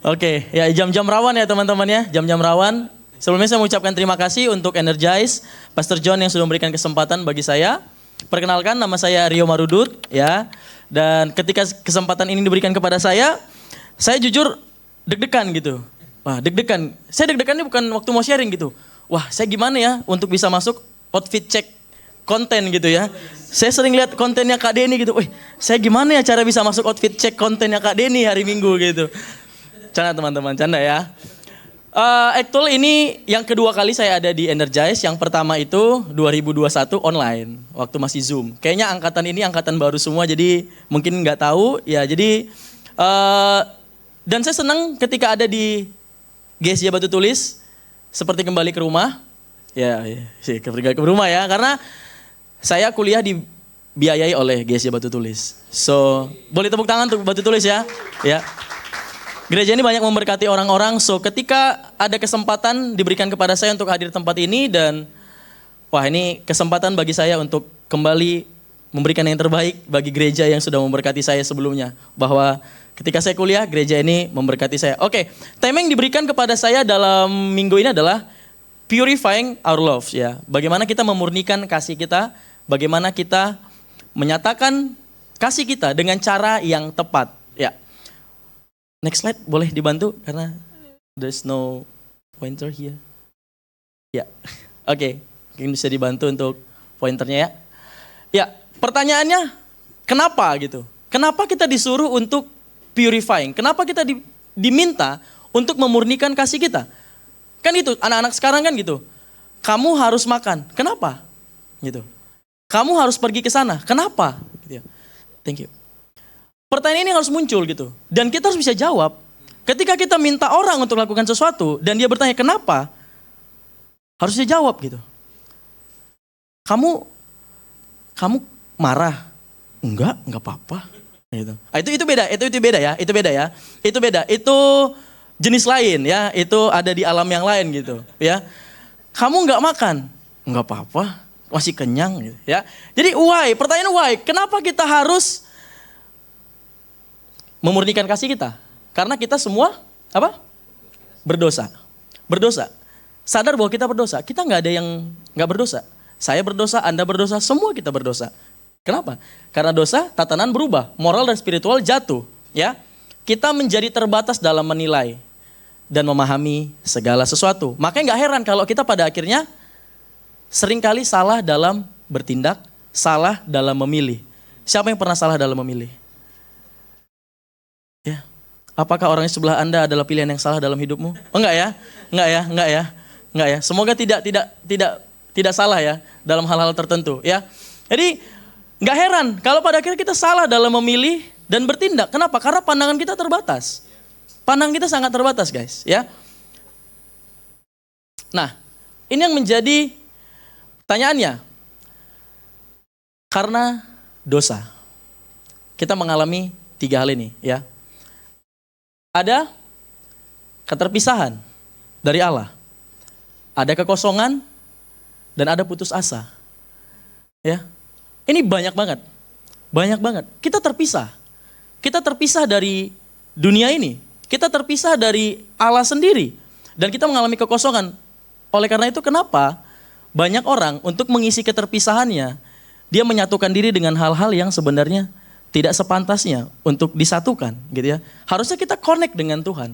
Oke, ya jam-jam rawan ya teman-teman ya, jam-jam rawan. Sebelumnya saya mengucapkan terima kasih untuk Energize, Pastor John yang sudah memberikan kesempatan bagi saya. Perkenalkan, nama saya Rio Marudut ya. Dan ketika kesempatan ini diberikan kepada saya jujur deg-degan gitu. Wah, deg-degan. Saya deg-degannya bukan waktu mau sharing gitu. Wah, saya gimana ya untuk bisa masuk outfit check konten gitu ya. Saya sering lihat kontennya Kak Denny gitu. Wih, saya gimana ya cara bisa masuk outfit check kontennya Kak Denny hari Minggu gitu. Canda teman-teman, canda ya. Actual ini yang kedua kali saya ada di Energize. Yang pertama itu 2021 online, waktu masih Zoom. Kayaknya angkatan ini angkatan baru semua, jadi mungkin nggak tahu. Ya, jadi dan saya senang ketika ada di GSJ Batu Tulis, seperti kembali ke rumah. Ya, kembali ke rumah ya, karena saya kuliah dibiayai oleh GSJ Batu Tulis. So, boleh tepuk tangan untuk Batu Tulis ya. Ya. Gereja ini banyak memberkati orang-orang, so ketika ada kesempatan diberikan kepada saya untuk hadir di tempat ini dan wah ini kesempatan bagi saya untuk kembali memberikan yang terbaik bagi gereja yang sudah memberkati saya sebelumnya. Bahwa ketika saya kuliah, gereja ini memberkati saya. Oke, tema yang diberikan kepada saya dalam minggu ini adalah Purifying Our Love ya. Bagaimana kita memurnikan kasih kita, bagaimana kita menyatakan kasih kita dengan cara yang tepat ya. Next slide boleh dibantu karena there's no pointer here. Ya, oke. Mungkin bisa dibantu untuk pointernya ya. Ya, pertanyaannya kenapa gitu? Kenapa kita disuruh untuk purifying? Kenapa kita diminta untuk memurnikan kasih kita? Kan itu anak-anak sekarang kan gitu. Kamu harus makan. Kenapa? Gitu. Kamu harus pergi ke sana. Kenapa? Gitu ya. Thank you. Pertanyaan ini harus muncul gitu. Dan kita harus bisa jawab. Ketika kita minta orang untuk lakukan sesuatu dan dia bertanya kenapa, harus dia jawab gitu. Kamu marah? Enggak apa-apa. Gitu. Itu beda ya. Itu beda. Itu jenis lain ya. Itu ada di alam yang lain gitu ya. Kamu enggak makan? Enggak apa-apa. Masih kenyang gitu ya. Jadi why? Pertanyaan why? Kenapa kita harus memurnikan kasih kita? Karena kita semua apa? Berdosa. Sadar bahwa kita berdosa. Kita nggak ada yang nggak berdosa. Saya berdosa, Anda berdosa, semua kita berdosa. Kenapa? Karena dosa, tatanan berubah, moral dan spiritual jatuh. Ya, kita menjadi terbatas dalam menilai dan memahami segala sesuatu. Makanya nggak heran kalau kita pada akhirnya seringkali salah dalam bertindak, salah dalam memilih. Siapa yang pernah salah dalam memilih? Ya, apakah orang di sebelah Anda adalah pilihan yang salah dalam hidupmu? Oh enggak ya. Semoga tidak salah ya dalam hal-hal tertentu ya. Jadi enggak heran kalau pada akhirnya kita salah dalam memilih dan bertindak. Kenapa? Karena pandangan kita terbatas. Pandangan kita sangat terbatas, guys, ya. Nah, ini yang menjadi pertanyaannya. Karena dosa. Kita mengalami 3 hal ini, ya. Ada keterpisahan dari Allah, ada kekosongan, dan ada putus asa. Ya, ini banyak banget. Kita terpisah dari dunia ini, kita terpisah dari Allah sendiri, dan kita mengalami kekosongan. Oleh karena itu, kenapa banyak orang untuk mengisi keterpisahannya, dia menyatukan diri dengan hal-hal yang sebenarnya tidak sepantasnya untuk disatukan, gitu ya. Harusnya kita connect dengan Tuhan,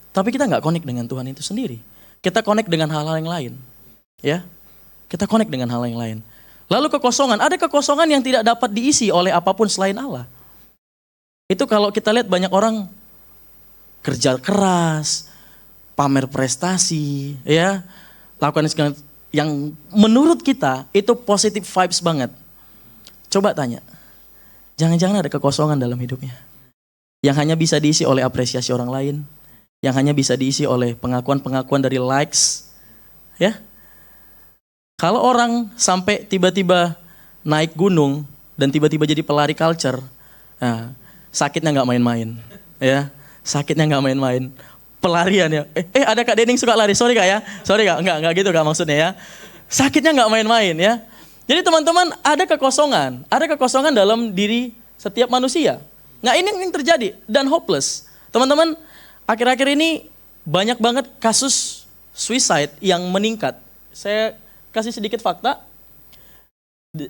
tapi kita nggak connect dengan Tuhan itu sendiri. Kita connect dengan hal-hal yang lain, ya. Kita connect dengan hal yang lain. Lalu kekosongan, ada kekosongan yang tidak dapat diisi oleh apapun selain Allah. Itu kalau kita lihat banyak orang kerja keras, pamer prestasi, ya, lakukan yang menurut kita itu positive vibes banget. Coba tanya. Jangan-jangan ada kekosongan dalam hidupnya. Yang hanya bisa diisi oleh apresiasi orang lain. Yang hanya bisa diisi oleh pengakuan-pengakuan dari likes. Ya. Kalau orang sampai tiba-tiba naik gunung dan tiba-tiba jadi pelari culture. Nah, sakitnya nggak main-main. Ya. Sakitnya nggak main-main. Pelarian ya. Ada Kak Dening suka lari. Sorry Kak ya. Sorry Kak. Enggak gitu Kak maksudnya ya. Sakitnya nggak main-main ya. Jadi teman-teman ada kekosongan dalam diri setiap manusia. Nah ini yang terjadi dan hopeless. Teman-teman Akhir-akhir ini banyak banget kasus suicide yang meningkat. Saya kasih sedikit fakta.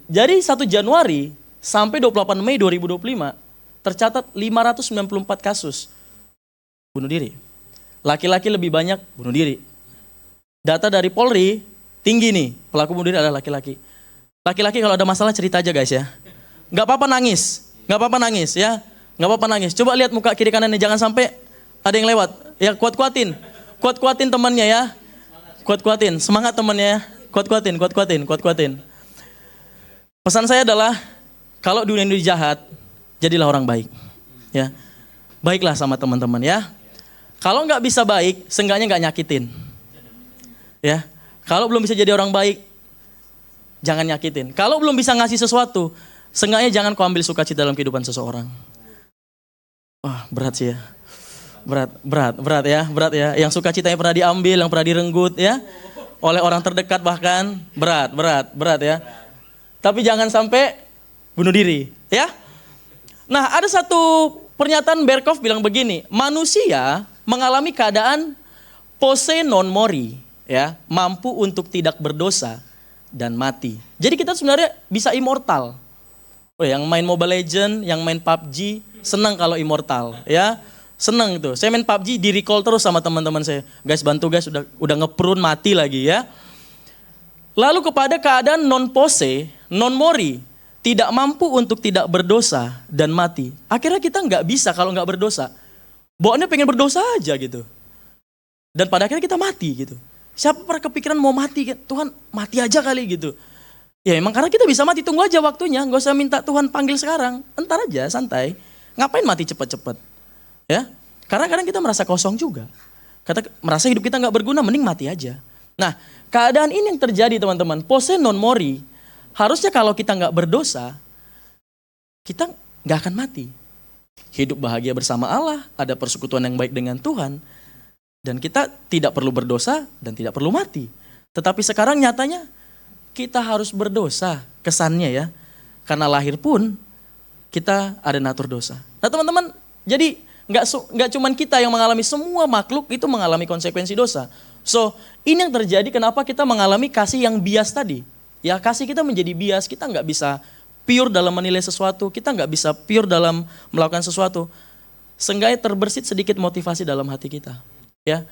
Jadi 1 Januari sampai 28 Mei 2025 tercatat 594 kasus bunuh diri. Laki-laki lebih banyak bunuh diri. Data dari Polri tinggi nih, pelaku bunuh diri adalah laki-laki. Laki-laki kalau ada masalah cerita aja guys ya. Gak apa-apa nangis, gak apa-apa nangis ya. Gak apa-apa nangis. Coba lihat muka kiri kanannya, jangan sampai ada yang lewat. Ya kuat-kuatin. Kuat-kuatin temannya ya. Kuat-kuatin, semangat temannya ya. Kuat-kuatin. Pesan saya adalah, kalau dunia ini jahat, jadilah orang baik. Ya, baiklah sama teman-teman ya. Kalau nggak bisa baik, seenggaknya nggak nyakitin. Ya, kalau belum bisa jadi orang baik, jangan nyakitin. Kalau belum bisa ngasih sesuatu, seenggaknya jangan kau ambil sukacita dalam kehidupan seseorang. Wah, berat sih ya. Berat ya. Yang sukacitanya pernah diambil, yang pernah direnggut ya, oleh orang terdekat bahkan, berat ya. Tapi jangan sampai bunuh diri, ya. Nah, ada satu pernyataan Berkhof bilang begini, manusia mengalami keadaan posse non mori, ya, mampu untuk tidak berdosa dan mati. Jadi kita sebenarnya bisa immortal. Oh, yang main Mobile Legends, yang main PUBG, senang kalau immortal, ya. Senang itu. Saya main PUBG di recall terus sama teman-teman saya. Guys, bantu guys, udah ngeprun mati lagi ya. Lalu kepada keadaan non posse, non mori, tidak mampu untuk tidak berdosa dan mati. Akhirnya kita nggak bisa kalau nggak berdosa. Bawaannya pengen berdosa aja gitu. Dan pada akhirnya kita mati gitu. Siapa pernah kepikiran mau mati? Tuhan mati aja kali gitu. Ya emang karena kita bisa mati, tunggu aja waktunya. Nggak usah minta Tuhan panggil sekarang. Entar aja santai. Ngapain mati cepet-cepet? Ya, karena kadang kita merasa kosong juga. Merasa hidup kita nggak berguna, mending mati aja. Nah, keadaan ini yang terjadi teman-teman, posse non mori, harusnya kalau kita nggak berdosa, kita nggak akan mati. Hidup bahagia bersama Allah, ada persekutuan yang baik dengan Tuhan, dan kita tidak perlu berdosa dan tidak perlu mati. Tetapi sekarang nyatanya kita harus berdosa, kesannya ya, karena lahir pun kita ada natur dosa. Nah teman-teman, jadi nggak cuman kita yang mengalami, semua makhluk itu mengalami konsekuensi dosa. So, ini yang terjadi kenapa kita mengalami kasih yang bias tadi. Ya, kasih kita menjadi bias, kita nggak bisa pure dalam menilai sesuatu, kita nggak bisa pure dalam melakukan sesuatu. Seenggaknya terbersit sedikit motivasi dalam hati kita. Ya,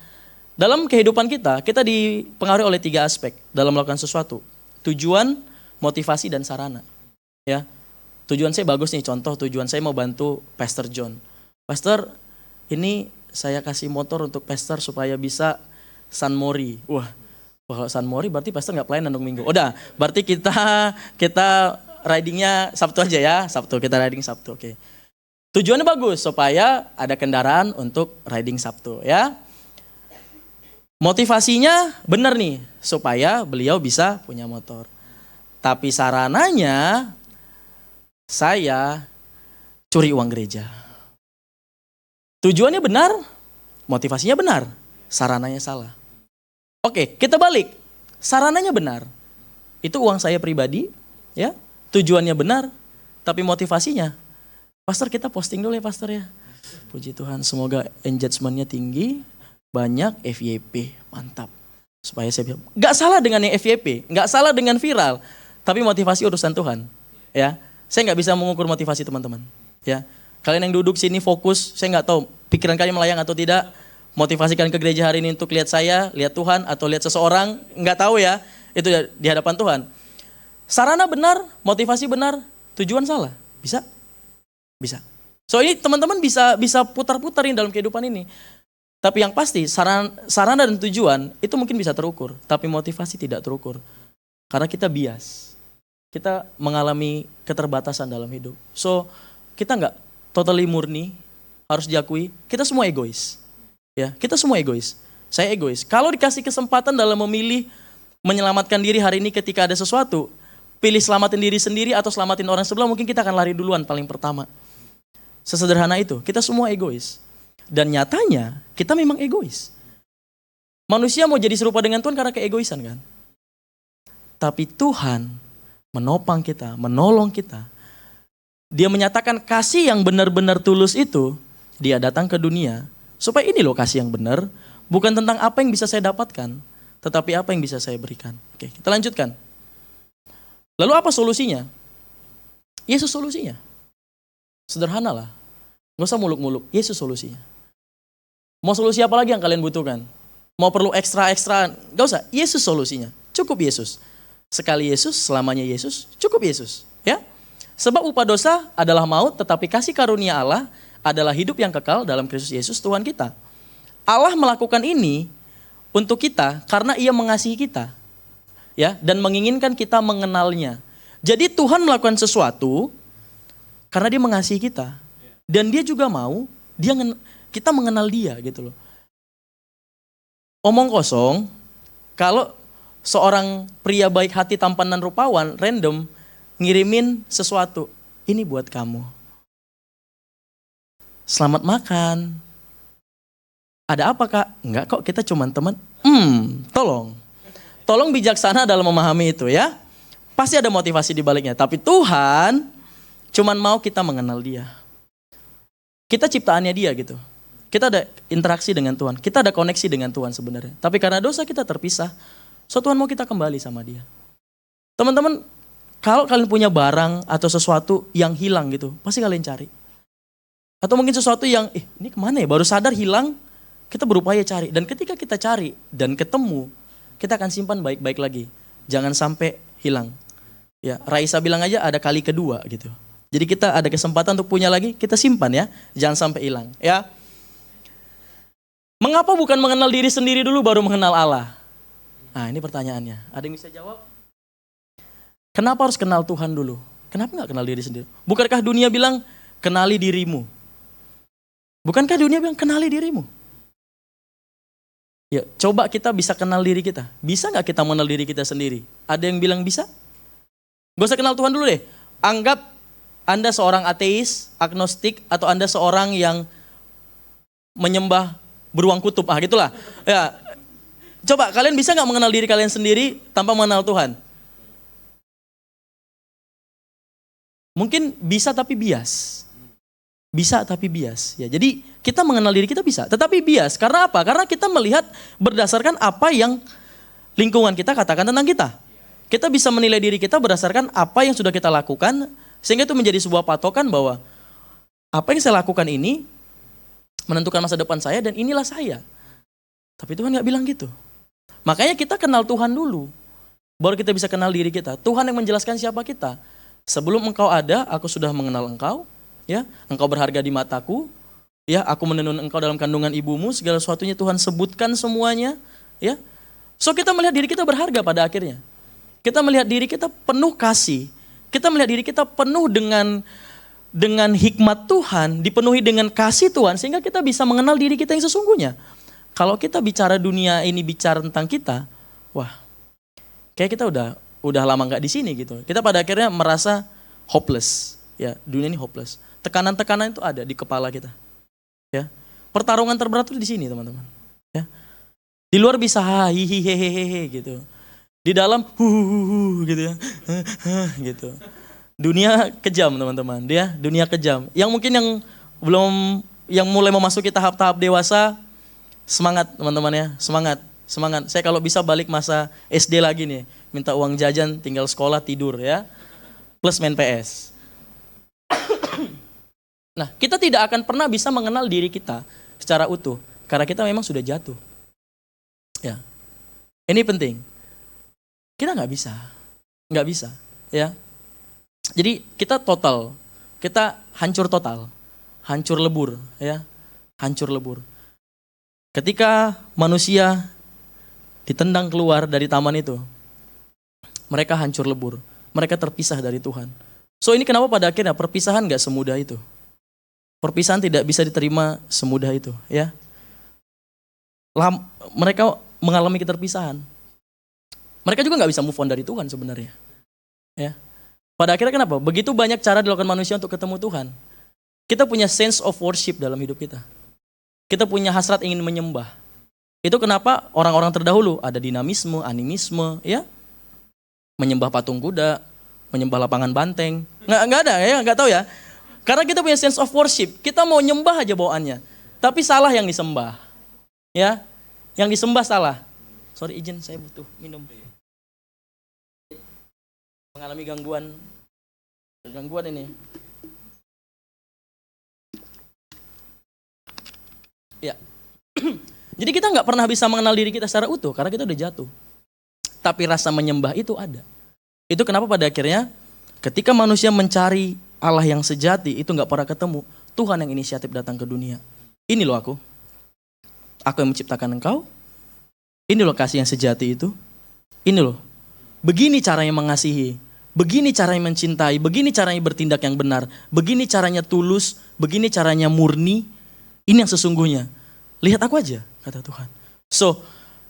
dalam kehidupan kita dipengaruhi oleh 3 aspek dalam melakukan sesuatu. Tujuan, motivasi, dan sarana. Ya, tujuan saya bagus nih, contoh tujuan saya mau bantu Pastor John. Pastor, ini saya kasih motor untuk Pastor supaya bisa San Mori. Wah, kalau San Mori berarti Pastor nggak pelayanan dong minggu. Udah, berarti kita ridingnya Sabtu aja ya. Sabtu, kita riding Sabtu, oke. Tujuannya bagus, supaya ada kendaraan untuk riding Sabtu ya. Motivasinya benar nih, supaya beliau bisa punya motor. Tapi sarananya, saya curi uang gereja. Tujuannya benar, motivasinya benar, sarananya salah. Oke, kita balik. Sarananya benar. Itu uang saya pribadi, ya. Tujuannya benar, tapi motivasinya. Pastor, kita posting dulu ya, Pastor ya. Puji Tuhan, semoga engagement-nya tinggi, banyak FYP, mantap. Supaya saya bilang, nggak salah dengan yang FYP, nggak salah dengan viral, tapi motivasi urusan Tuhan, ya. Saya nggak bisa mengukur motivasi teman-teman, ya. Kalian yang duduk sini fokus, saya nggak tahu pikiran kalian melayang atau tidak. Motivasi kalian ke gereja hari ini untuk lihat saya, lihat Tuhan, atau lihat seseorang, nggak tahu ya. Itu di hadapan Tuhan. Sarana benar, motivasi benar, tujuan salah, bisa? Bisa. So ini teman-teman bisa putar-putar dalam kehidupan ini. Tapi yang pasti sarana dan tujuan itu mungkin bisa terukur, tapi motivasi tidak terukur. Karena kita bias. Kita mengalami keterbatasan dalam hidup. So, kita nggak totally murni, harus diakui, kita semua egois. Ya, kita semua egois. Saya egois. Kalau dikasih kesempatan dalam memilih menyelamatkan diri hari ini ketika ada sesuatu, pilih selamatin diri sendiri atau selamatin orang sebelah, mungkin kita akan lari duluan paling pertama. Sesederhana itu, kita semua egois. Dan nyatanya, kita memang egois. Manusia mau jadi serupa dengan Tuhan karena keegoisan kan? Tapi Tuhan menopang kita, menolong kita. Dia menyatakan kasih yang benar-benar tulus itu, dia datang ke dunia Supaya ini loh kasih yang benar, bukan tentang apa yang bisa saya dapatkan, tetapi apa yang bisa saya berikan. Oke, kita lanjutkan. Lalu apa solusinya? Yesus solusinya. Sederhana lah. Nggak usah muluk-muluk, Yesus solusinya. Mau solusi apa lagi yang kalian butuhkan? Mau perlu ekstra-ekstra? Nggak usah, Yesus solusinya. Cukup Yesus. Sekali Yesus, selamanya Yesus, cukup Yesus. Ya. Sebab upah dosa adalah maut, tetapi kasih karunia Allah adalah hidup yang kekal dalam Kristus Yesus Tuhan kita. Allah melakukan ini untuk kita karena Ia mengasihi kita. Ya, dan menginginkan kita mengenalnya. Jadi Tuhan melakukan sesuatu karena Dia mengasihi kita. Dan Dia juga mau kita mengenal Dia gitu loh. Omong kosong, kalau seorang pria baik hati, tampan dan rupawan, random, ngirimin sesuatu, ini buat kamu. Selamat makan. Ada apa kak? Enggak kok, kita cuma teman. Tolong bijaksana dalam memahami itu ya. Pasti ada motivasi di baliknya. Tapi Tuhan cuman mau kita mengenal Dia. Kita ciptaannya Dia gitu. Kita ada interaksi dengan Tuhan. Kita ada koneksi dengan Tuhan sebenarnya. Tapi karena dosa kita terpisah. So Tuhan mau kita kembali sama Dia. Teman-teman, kalau kalian punya barang atau sesuatu yang hilang gitu, pasti kalian cari. Atau mungkin sesuatu yang, ini kemana ya? Baru sadar hilang, kita berupaya cari. Dan ketika kita cari dan ketemu, kita akan simpan baik-baik lagi. Jangan sampai hilang. Ya, Raisa bilang aja ada kali kedua gitu. Jadi kita ada kesempatan untuk punya lagi, kita simpan ya. Jangan sampai hilang. Ya. Mengapa bukan mengenal diri sendiri dulu baru mengenal Allah? Nah ini pertanyaannya. Ada yang bisa jawab? Kenapa harus kenal Tuhan dulu? Kenapa nggak kenal diri sendiri? Bukankah dunia bilang, kenali dirimu? Bukankah dunia bilang kenali dirimu? Ya, coba kita bisa kenal diri kita. Bisa nggak kita mengenal diri kita sendiri? Ada yang bilang bisa? Gak usah kenal Tuhan dulu deh. Anggap Anda seorang ateis, agnostik, atau Anda seorang yang menyembah beruang kutub. Gitulah. Ya, coba kalian bisa nggak mengenal diri kalian sendiri tanpa mengenal Tuhan? Mungkin bisa tapi bias. Bisa tapi bias. Ya, jadi kita mengenal diri kita bisa, tetapi bias. Karena apa? Karena kita melihat berdasarkan apa yang lingkungan kita katakan tentang kita. Kita bisa menilai diri kita berdasarkan apa yang sudah kita lakukan, sehingga itu menjadi sebuah patokan bahwa apa yang saya lakukan ini menentukan masa depan saya dan inilah saya. Tapi Tuhan nggak bilang gitu. Makanya kita kenal Tuhan dulu, baru kita bisa kenal diri kita. Tuhan yang menjelaskan siapa kita. Sebelum engkau ada, aku sudah mengenal engkau. Ya, engkau berharga di mataku. Ya, aku menenun engkau dalam kandungan ibumu. Segala sesuatunya Tuhan sebutkan semuanya. Ya, so kita melihat diri kita berharga pada akhirnya. Kita melihat diri kita penuh kasih. Kita melihat diri kita penuh dengan hikmat Tuhan, dipenuhi dengan kasih Tuhan, sehingga kita bisa mengenal diri kita yang sesungguhnya. Kalau kita bicara dunia ini bicara tentang kita, wah, kayak kita udah lama nggak di sini gitu. Kita pada akhirnya merasa hopeless. Ya, dunia ini hopeless. Tekanan-tekanan itu ada di kepala kita. Ya, pertarungan terberat itu di sini, teman-teman. Ya, di luar bisa hihihehehe gitu. Di dalam gitu ya, gitu. Dunia kejam, teman-teman. Dia dunia kejam. Yang mungkin yang mulai memasuki tahap-tahap dewasa, semangat, teman-teman ya, semangat. Saya kalau bisa balik masa SD lagi nih, minta uang jajan, tinggal sekolah, tidur ya, plus main PS. Nah, kita tidak akan pernah bisa mengenal diri kita secara utuh karena kita memang sudah jatuh. Ya, ini penting. Kita nggak bisa, ya. Jadi kita hancur total, hancur lebur, ya, hancur lebur. Ketika manusia ditendang keluar dari taman itu, mereka hancur lebur, mereka terpisah dari Tuhan. So ini kenapa pada akhirnya perpisahan nggak semudah itu. Perpisahan tidak bisa diterima semudah itu, ya. Mereka mengalami keterpisahan. Mereka juga nggak bisa move on dari Tuhan sebenarnya, ya. Pada akhirnya kenapa? Begitu banyak cara dilakukan manusia untuk ketemu Tuhan. Kita punya sense of worship dalam hidup kita. Kita punya hasrat ingin menyembah. Itu kenapa orang-orang terdahulu ada dinamisme, animisme, ya. Menyembah patung kuda, menyembah lapangan banteng. Nggak ada ya, nggak tahu ya. Karena kita punya sense of worship, kita mau nyembah aja bawaannya. Tapi salah yang disembah. Ya, yang disembah salah. Sorry, izin saya butuh minum. Mengalami gangguan ini. Ya. Jadi kita nggak pernah bisa mengenal diri kita secara utuh karena kita udah jatuh. Tapi rasa menyembah itu ada. Itu kenapa pada akhirnya ketika manusia mencari Allah yang sejati itu nggak pernah ketemu. Tuhan yang inisiatif datang ke dunia. Ini loh aku yang menciptakan engkau. Ini loh kasih yang sejati itu. Ini loh. Begini caranya mengasihi. Begini caranya mencintai. Begini caranya bertindak yang benar. Begini caranya tulus. Begini caranya murni. Ini yang sesungguhnya. Lihat aku aja, kata Tuhan. So,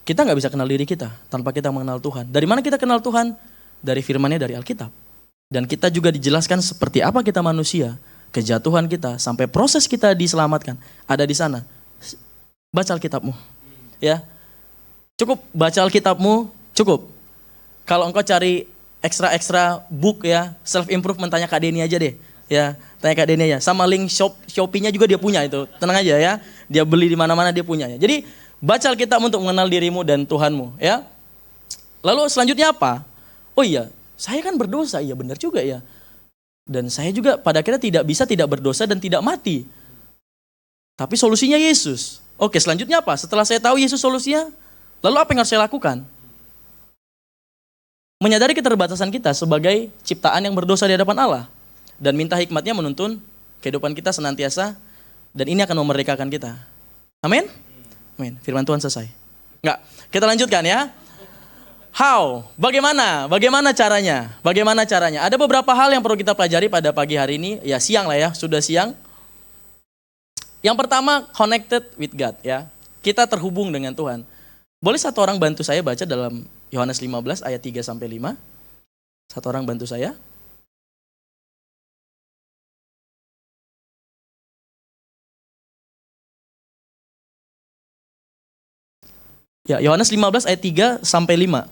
kita gak bisa kenal diri kita tanpa kita mengenal Tuhan. Dari mana kita kenal Tuhan? Dari firman-Nya, dari Alkitab. Dan kita juga dijelaskan seperti apa kita manusia, kejatuhan kita, sampai proses kita diselamatkan. Ada di sana. Baca Alkitabmu. Ya. Cukup baca Alkitabmu, cukup. Kalau engkau cari ekstra book ya, self improvement, tanya Kak Denny aja deh. Ya, tanya Kak Denny aja. Sama link Shopee-nya juga dia punya itu. Tenang aja ya. Dia beli di mana-mana dia punya. Jadi baca Alkitab untuk mengenal dirimu dan Tuhanmu, ya. Lalu selanjutnya apa? Oh iya, saya kan berdosa. Iya benar juga ya. Dan saya juga pada akhirnya tidak berdosa dan tidak mati. Tapi solusinya Yesus. Oke, selanjutnya apa? Setelah saya tahu Yesus solusinya, lalu apa yang harus saya lakukan? Menyadari keterbatasan kita sebagai ciptaan yang berdosa di hadapan Allah. Dan minta hikmat-Nya menuntun kehidupan kita senantiasa. Dan ini akan memerdekakan kita. Amin? Amin. Firman Tuhan selesai. Enggak, kita lanjutkan ya. How? Bagaimana? Bagaimana caranya? Bagaimana caranya? Ada beberapa hal yang perlu kita pelajari pada pagi hari ini. Ya siang lah ya, sudah siang. Yang pertama, connected with God ya. Kita terhubung dengan Tuhan. Boleh satu orang bantu saya baca dalam Yohanes 15 ayat 3-5? Satu orang bantu saya. Ya, Yohanes 15 ayat 3-5.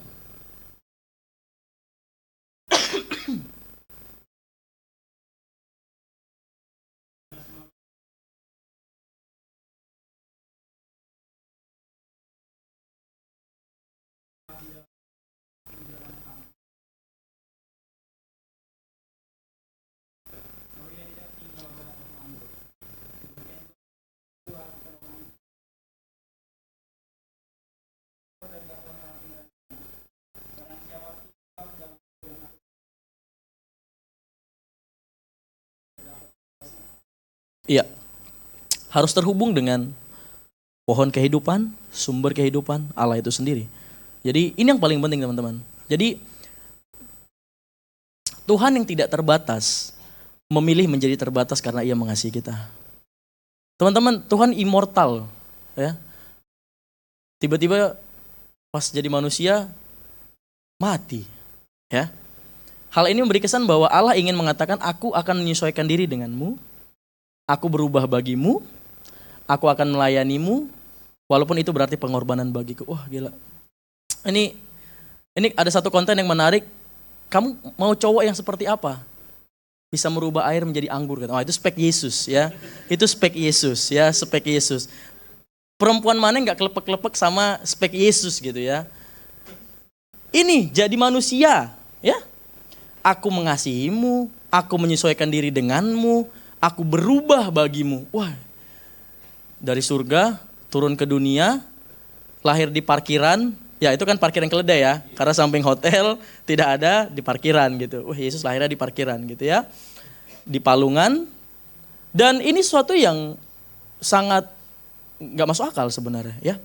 Iya, harus terhubung dengan pohon kehidupan, sumber kehidupan, Allah itu sendiri. Jadi ini yang paling penting teman-teman. Jadi Tuhan yang tidak terbatas memilih menjadi terbatas karena Ia mengasihi kita. Teman-teman, Tuhan immortal, ya. Tiba-tiba pas jadi manusia mati, ya. Hal ini memberi kesan bahwa Allah ingin mengatakan, aku akan menyesuaikan diri denganmu. Aku berubah bagimu, aku akan melayanimu, walaupun itu berarti pengorbanan bagiku. Wah gila. Ini ada satu konten yang menarik. Kamu mau cowok yang seperti apa? Bisa merubah air menjadi anggur. Oh itu spek Yesus ya. Itu spek Yesus ya, spek Yesus. Perempuan mana yang gak kelepek-kelepek sama spek Yesus gitu ya. Ini jadi manusia ya. Aku mengasihimu, aku menyesuaikan diri denganmu. Aku berubah bagimu. Wah, dari surga turun ke dunia, lahir di parkiran. Ya itu kan parkiran keledai ya, karena samping hotel tidak ada di parkiran gitu. Wah Yesus lahirnya di parkiran gitu ya, di palungan. Dan ini suatu yang sangat gak masuk akal sebenarnya ya.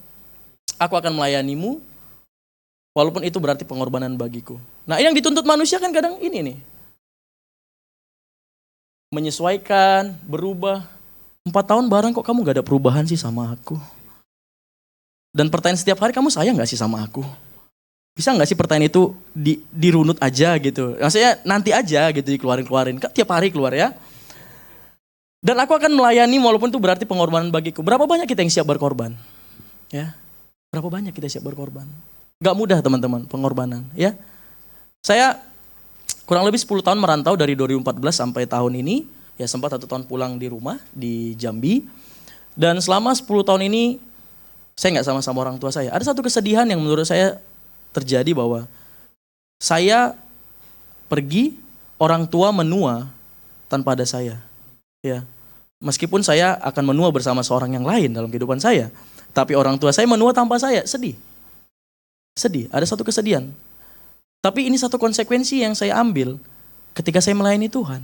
Aku akan melayanimu, walaupun itu berarti pengorbanan bagiku. Nah yang dituntut manusia kan kadang ini nih. Menyesuaikan, berubah. 4 tahun bareng kok kamu gak ada perubahan sih sama aku. Dan pertanyaan setiap hari, kamu sayang gak sih sama aku? Bisa gak sih pertanyaan itu dirunut aja gitu. Maksudnya nanti aja gitu dikeluarin. Tiap hari keluar ya. Dan aku akan melayani walaupun itu berarti pengorbanan bagiku. Berapa banyak kita yang siap berkorban? Ya. Berapa banyak kita siap berkorban? Gak mudah teman-teman pengorbanan ya. Saya kurang lebih 10 tahun merantau dari 2014 sampai tahun ini. Ya sempat 1 tahun pulang di rumah di Jambi. Dan selama 10 tahun ini, saya nggak sama-sama orang tua saya. Ada satu kesedihan yang menurut saya terjadi bahwa saya pergi, orang tua menua tanpa ada saya. Ya, meskipun saya akan menua bersama seorang yang lain dalam kehidupan saya, tapi orang tua saya menua tanpa saya, sedih. Sedih, ada satu kesedihan. Tapi ini satu konsekuensi yang saya ambil ketika saya melayani Tuhan.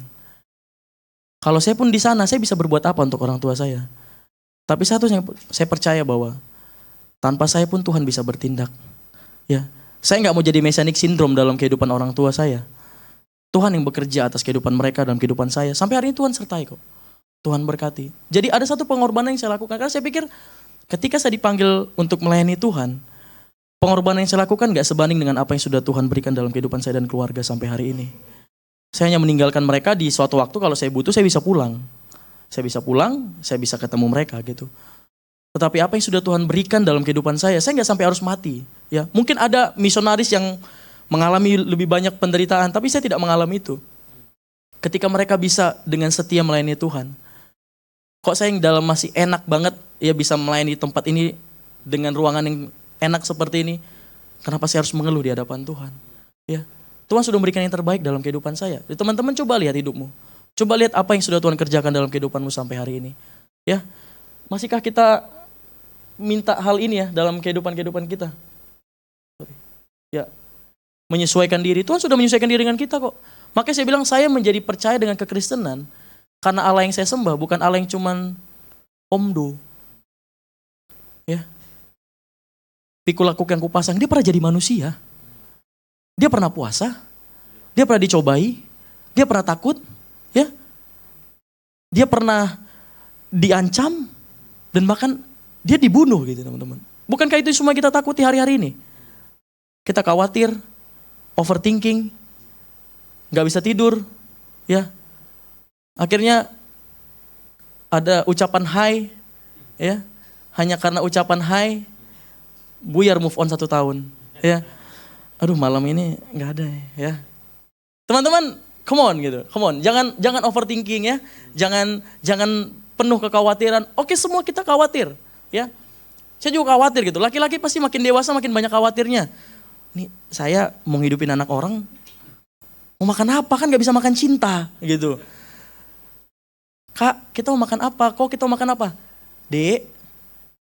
Kalau saya pun di sana, saya bisa berbuat apa untuk orang tua saya? Tapi satu yang saya percaya bahwa tanpa saya pun Tuhan bisa bertindak. Ya, saya nggak mau jadi messianic syndrome dalam kehidupan orang tua saya. Tuhan yang bekerja atas kehidupan mereka dalam kehidupan saya. Sampai hari ini Tuhan sertai kok. Tuhan berkati. Jadi ada satu pengorbanan yang saya lakukan. Karena saya pikir ketika saya dipanggil untuk melayani Tuhan, pengorbanan yang saya lakukan gak sebanding dengan apa yang sudah Tuhan berikan dalam kehidupan saya dan keluarga sampai hari ini. Saya hanya meninggalkan mereka di suatu waktu, kalau saya butuh saya bisa pulang. Saya bisa pulang, saya bisa ketemu mereka gitu. Tetapi apa yang sudah Tuhan berikan dalam kehidupan saya gak sampai harus mati. Ya, mungkin ada misionaris yang mengalami lebih banyak penderitaan, tapi saya tidak mengalami itu. Ketika mereka bisa dengan setia melayani Tuhan, kok saya yang dalam masih enak banget ya bisa melayani tempat ini dengan ruangan yang enak seperti ini. Kenapa saya harus mengeluh di hadapan Tuhan? Ya, Tuhan sudah memberikan yang terbaik dalam kehidupan saya. Jadi, teman-teman coba lihat hidupmu. Coba lihat apa yang sudah Tuhan kerjakan dalam kehidupanmu sampai hari ini. Ya, masihkah kita minta hal ini ya dalam kehidupan kita? Ya, menyesuaikan diri. Tuhan sudah menyesuaikan diri dengan kita kok. Makanya saya bilang saya menjadi percaya dengan kekristenan karena Allah yang saya sembah bukan Allah yang cuman omdo. Ya. Pikul lakukan kupasang, dia pernah jadi manusia. Dia pernah puasa. Dia pernah dicobai. Dia pernah takut, ya. Dia pernah diancam dan bahkan dia dibunuh gitu, teman-teman. Bukankah itu semua kita takuti hari-hari ini? Kita khawatir, overthinking, nggak bisa tidur, ya. Akhirnya ada ucapan hai, ya. Hanya karena ucapan hai, buyar move on 1 tahun, ya. Aduh, malam ini nggak ada, ya. Teman-teman, come on gitu, come on. Jangan overthinking ya, jangan penuh kekhawatiran. Oke, semua kita khawatir, ya. Saya juga khawatir gitu. Laki-laki pasti makin dewasa makin banyak khawatirnya. Nih saya mau ngidupin anak orang, mau makan apa kan gak bisa makan cinta gitu. Kak, kita mau makan apa? Kok kita mau makan apa? Dek,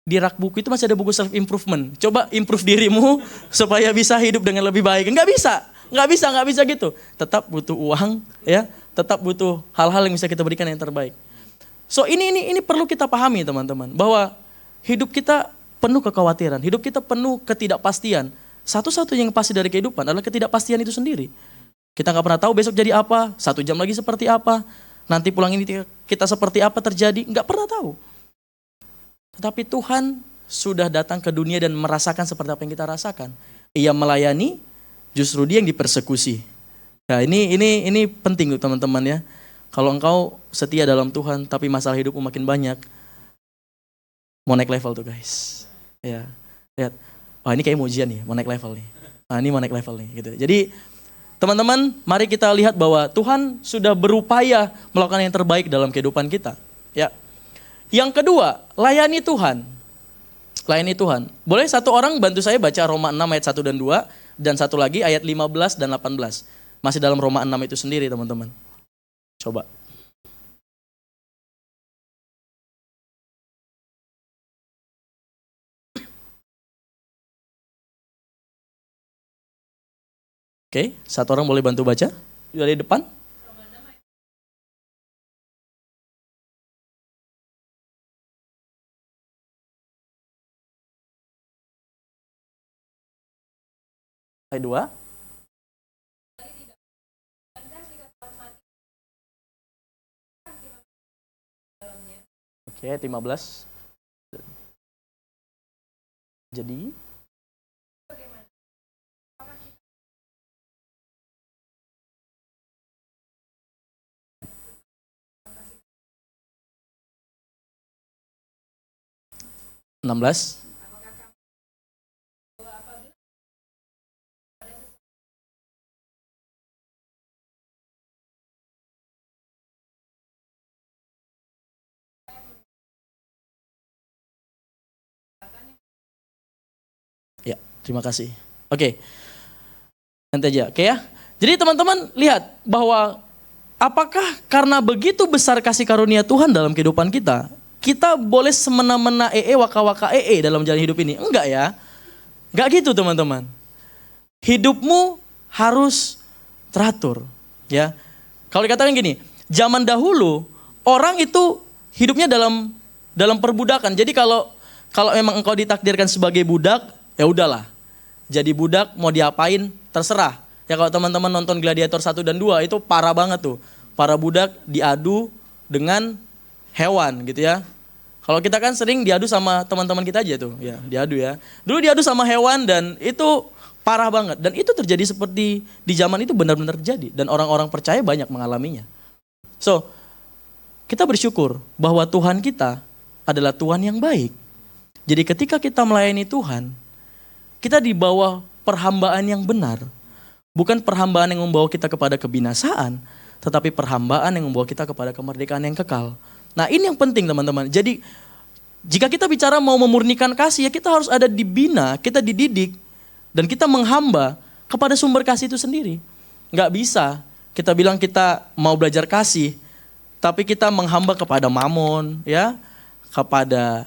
di rak buku itu masih ada buku self improvement. Coba improve dirimu supaya bisa hidup dengan lebih baik. Nggak bisa gitu. Tetap butuh uang, ya. Tetap butuh hal-hal yang bisa kita berikan yang terbaik. So ini perlu kita pahami teman-teman, bahwa hidup kita penuh kekhawatiran, hidup kita penuh ketidakpastian. Satu-satunya yang pasti dari kehidupan adalah ketidakpastian itu sendiri. Kita nggak pernah tahu besok jadi apa, 1 jam lagi seperti apa, nanti pulang ini kita seperti apa terjadi, nggak pernah tahu. Tetapi Tuhan sudah datang ke dunia dan merasakan seperti apa yang kita rasakan. Ia melayani, justru dia yang dipersekusi. Nah ini penting untuk teman-teman ya. Kalau engkau setia dalam Tuhan, tapi masalah hidupmu makin banyak, mau naik level tuh guys. Ya, lihat. Oh ini kayak ujian nih, mau naik level nih. Nah ini mau naik level nih gitu. Jadi teman-teman, mari kita lihat bahwa Tuhan sudah berupaya melakukan yang terbaik dalam kehidupan kita. Ya. Yang kedua, layani Tuhan. Layani Tuhan. Boleh satu orang bantu saya baca Roma 6 ayat 1 dan 2, dan satu lagi ayat 15 dan 18. Masih dalam Roma 6 itu sendiri teman-teman. Coba. Oke, satu orang boleh bantu baca dari depan. Ayat 2. Oke, ayat 15. Jadi 16. Terima kasih. Oke. Nanti aja, oke ya. Jadi teman-teman lihat bahwa apakah karena begitu besar kasih karunia Tuhan dalam kehidupan kita, kita boleh semena-mena waka-waka dalam jalan hidup ini? Enggak ya. Enggak gitu teman-teman. Hidupmu harus teratur, ya. Kalau dikatakan gini, zaman dahulu orang itu hidupnya dalam perbudakan. Jadi kalau memang engkau ditakdirkan sebagai budak, ya udahlah. Jadi budak mau diapain terserah. Ya kalau teman-teman nonton Gladiator 1 dan 2 itu parah banget tuh. Para budak diadu dengan hewan gitu ya. Kalau kita kan sering diadu sama teman-teman kita aja tuh, ya diadu ya. Dulu diadu sama hewan dan itu parah banget. Dan itu terjadi seperti di zaman itu benar-benar terjadi. Dan orang-orang percaya banyak mengalaminya. So, kita bersyukur bahwa Tuhan kita adalah Tuhan yang baik. Jadi ketika kita melayani Tuhan, kita di bawah perhambaan yang benar. Bukan perhambaan yang membawa kita kepada kebinasaan, tetapi perhambaan yang membawa kita kepada kemerdekaan yang kekal. Nah ini yang penting teman-teman. Jadi jika kita bicara mau memurnikan kasih, ya kita harus ada dibina, kita dididik, dan kita menghamba kepada sumber kasih itu sendiri. Nggak bisa kita bilang kita mau belajar kasih, tapi kita menghamba kepada mamon, ya, kepada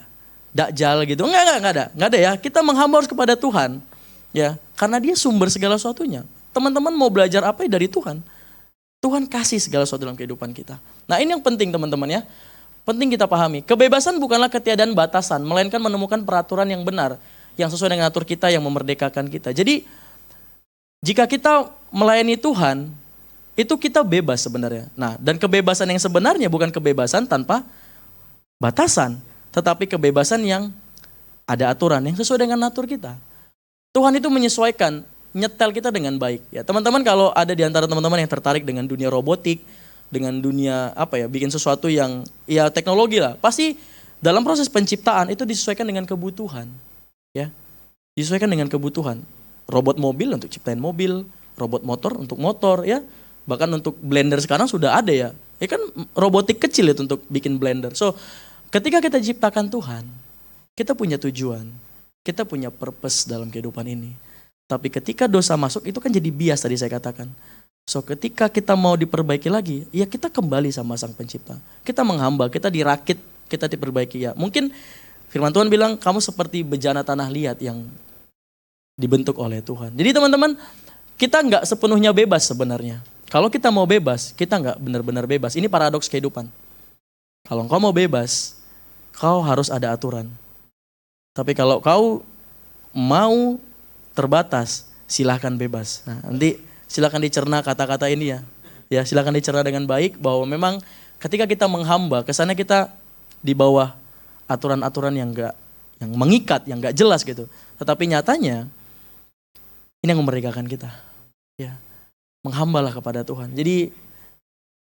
dakjal gitu. Nggak ada ya. Kita menghamba harus kepada Tuhan, ya, karena Dia sumber segala sesuatunya. Teman-teman mau belajar apa dari Tuhan? Tuhan kasih segala sesuatu dalam kehidupan kita. Nah ini yang penting teman-teman ya. Penting kita pahami. Kebebasan bukanlah ketiadaan batasan, melainkan menemukan peraturan yang benar, yang sesuai dengan atur kita, yang memerdekakan kita. Jadi jika kita melayani Tuhan, itu kita bebas sebenarnya. Nah dan kebebasan yang sebenarnya bukan kebebasan tanpa batasan, tetapi kebebasan yang ada aturan, yang sesuai dengan atur kita. Tuhan itu menyesuaikan, nyetel kita dengan baik. Ya, teman-teman kalau ada di antara teman-teman yang tertarik dengan dunia robotik, dengan dunia bikin sesuatu yang ya teknologi lah, pasti dalam proses penciptaan itu disesuaikan dengan kebutuhan. Ya. Disesuaikan dengan kebutuhan. Robot mobil untuk ciptain mobil, robot motor untuk motor ya. Bahkan untuk blender sekarang sudah ada ya. Ya kan robotik kecil itu untuk bikin blender. So, ketika kita ciptakan Tuhan, kita punya tujuan. Kita punya purpose dalam kehidupan ini. Tapi ketika dosa masuk itu kan jadi bias tadi saya katakan. So ketika kita mau diperbaiki lagi, ya kita kembali sama Sang Pencipta. Kita menghamba, kita dirakit, kita diperbaiki ya. Mungkin firman Tuhan bilang kamu seperti bejana tanah liat yang dibentuk oleh Tuhan. Jadi teman-teman, kita nggak sepenuhnya bebas sebenarnya. Kalau kita mau bebas, kita nggak benar-benar bebas. Ini paradoks kehidupan. Kalau kau mau bebas, kau harus ada aturan. Tapi kalau kau mau terbatas, silahkan bebas. Nah, nanti silahkan dicerna kata-kata ini ya. Ya, silahkan dicerna dengan baik bahwa memang ketika kita menghamba, kesannya kita di bawah aturan-aturan yang mengikat, yang enggak jelas gitu. Tetapi nyatanya ini yang memerdekakan kita. Ya. Menghambalah kepada Tuhan. Jadi